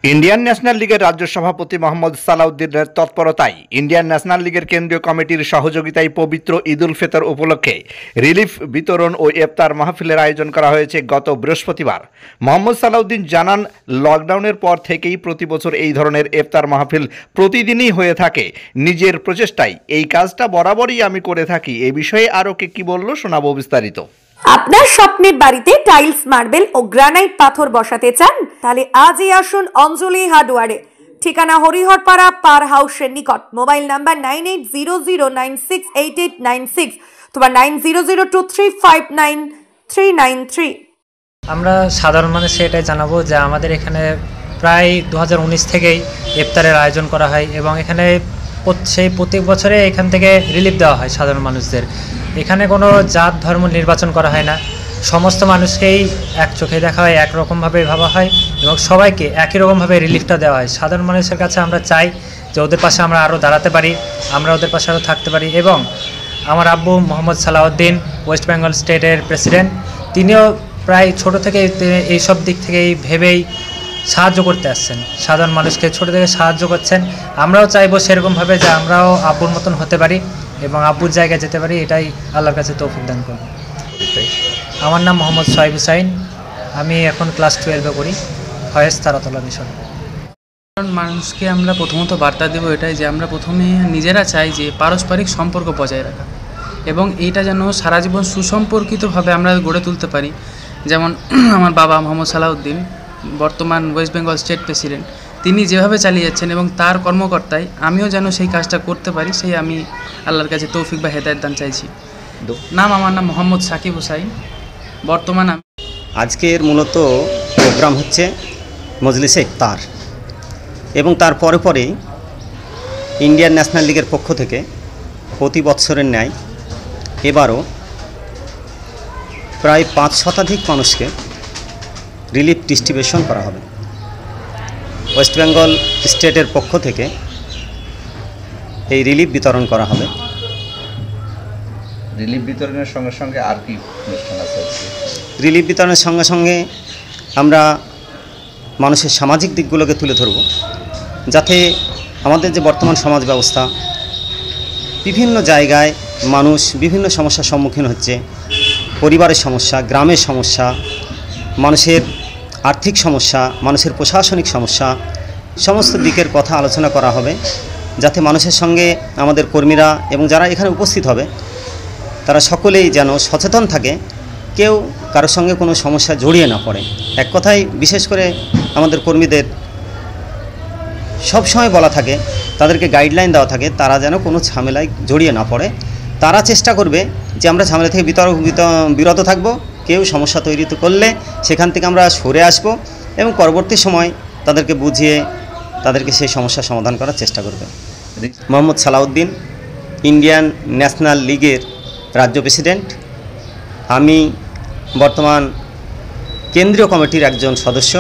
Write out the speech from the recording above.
Indian national লীগের রাজ্য সভাপতি মোহাম্মদ সালাউদ্দিনের তৎপরতায় ইন্ডিয়ান ন্যাশনাল লীগের কেন্দ্রীয় কমিটির সহযোগিতায় পবিত্র ঈদ উল ফিতর উপলক্ষে রিলিফ বিতরণ ও ইফতার মাহফিলের আয়োজন করা হয়েছে গত বৃহস্পতিবার। মোহাম্মদ সালাউদ্দিন জানান, লকডাউনের পর থেকেই প্রতি বছর এই ধরনের ইফতার মাহফিল প্রতিদিনই হয়ে থাকে। নিজের প্রচেষ্টায় এই কাজটা বরাবরই আমি করে থাকি। এই বিষয়ে আরও কি বলল শোনাবো বিস্তারিত। আপনার স্বপ্নের বাড়িতে টাইলস, মার্বেল ও গ্রানাইট পাথর বসাতে চান? তাহলে আজই আসুন অঞ্জলি হার্ডওয়্যারে। ঠিকানা হরিহরপাড়া পার হাউসের নিকট। মোবাইল নাম্বার 9800968896 অথবা 9002359393। আমরা সাধারণ মানুষকে এটাই জানাবো যে আমাদের এখানে প্রায় 2019 থেকেই ইফতারের আয়োজন করা হয় এবং এখানে প্রত্যেক বছরে এখান থেকে রিলিফ দেওয়া হয় সাধারণ মানুষদের। এখানে কোনো জাত ধর্ম নির্বাচন করা হয় না, সমস্ত মানুষকেই এক চোখে দেখা হয়, একরকমভাবে ভাবা হয় এবং সবাইকে একই রকমভাবে রিলিফটা দেওয়া হয়। সাধারণ মানুষের কাছে আমরা চাই যে ওদের পাশে আমরা আরও দাঁড়াতে পারি, আমরা ওদের পাশে আরও থাকতে পারি। এবং আমার আব্বু মোহাম্মদ সালাউদ্দিন, ওয়েস্ট বেঙ্গল স্টেটের প্রেসিডেন্ট, তিনিও প্রায় ছোট থেকে এইসব দিক থেকেই ভেবেই সাহায্য করতে আসছেন, সাধারণ মানুষকে ছোট থেকে সাহায্য করছেন। আমরাও চাইবো সেরকমভাবে যে আমরাও আব্বুর মতন হতে পারি এবং আব্বুর জায়গায় যেতে পারি। এটাই আল্লাহর কাছে তৌফিক দান করব। আমার নাম মোহাম্মদ সোহাইব হুসাইন, আমি এখন ক্লাস 12-এ পড়ি, ফয়েজ তারাতলা মিশন। মানুষকে আমরা প্রথমত বার্তা দেবো এটাই যে আমরা প্রথমে নিজেরা চাই যে পারস্পরিক সম্পর্ক বজায় রাখা এবং এইটা যেন সারা জীবন সুসম্পর্কিতভাবে আমরা গড়ে তুলতে পারি। যেমন আমার বাবা মোহাম্মদ সালাউদ্দিন, বর্তমান ওয়েস্ট বেঙ্গল স্টেট প্রেসিডেন্ট, তিনি যেভাবে চালিয়ে যাচ্ছেন এবং তার কর্মকর্তায় আমিও যেন সেই কাজটা করতে পারি, সেই আমি আল্লাহর কাছে তৌফিক বা হেদায়েত দান চাইছি। আমার নাম মোহাম্মদ সাকিব হুসাইন। বর্তমান আজকের মূলত প্রোগ্রাম হচ্ছে মজলিসে ইফতার এবং তার পরে ইন্ডিয়ান ন্যাশনাল লীগের পক্ষ থেকে প্রতি বছরের ন্যায় এবারও প্রায় 5 শতাধিক মানুষকে রিলিফ ডিস্ট্রিবিউশন করা হবে। ওয়েস্ট বেঙ্গল স্টেটের পক্ষ থেকে এই রিলিফ বিতরণ করা হবে। রিলিফ বিতরণের সঙ্গে সঙ্গে আর কি অনুষ্ঠান আছে? রিলিফ বিতরণের সঙ্গে সঙ্গে আমরা মানুষের সামাজিক দিকগুলোকে তুলে ধরব, যাতে আমাদের যে বর্তমান সমাজ ব্যবস্থা, বিভিন্ন জায়গায় মানুষ বিভিন্ন সমস্যার সম্মুখীন হচ্ছে, পরিবারের সমস্যা, গ্রামের সমস্যা, মানুষের আর্থিক সমস্যা, মানুষের প্রশাসনিক সমস্যা, সমস্ত দিকের কথা আলোচনা করা হবে, যাতে মানুষের সঙ্গে আমাদের কর্মীরা এবং যারা এখানে উপস্থিত হবে তারা সকলেই যেন সচেতন থাকে, কেউ কারোর সঙ্গে কোনো সমস্যা জড়িয়ে না পড়ে। এক কথায় বিশেষ করে আমাদের কর্মীদের সবসময় বলা থাকে, তাদেরকে গাইডলাইন দেওয়া থাকে, তারা যেন কোনো ঝামেলায় জড়িয়ে না পড়ে। তারা চেষ্টা করবে যে আমরা ঝামেলা থেকে বিরত থাকব, কেউ সমস্যা তৈরি করলে সেখান থেকে আমরা সরে আসব এবং পরবর্তী সময় তাদেরকে বুঝিয়ে তাদেরকে সেই সমস্যার সমাধান করার চেষ্টা করবে। মোহাম্মদ সালাউদ্দিন, ইন্ডিয়ান ন্যাশনাল লীগের রাজ্য প্রেসিডেন্ট। আমি বর্তমান কেন্দ্রীয় কমিটির একজন সদস্য।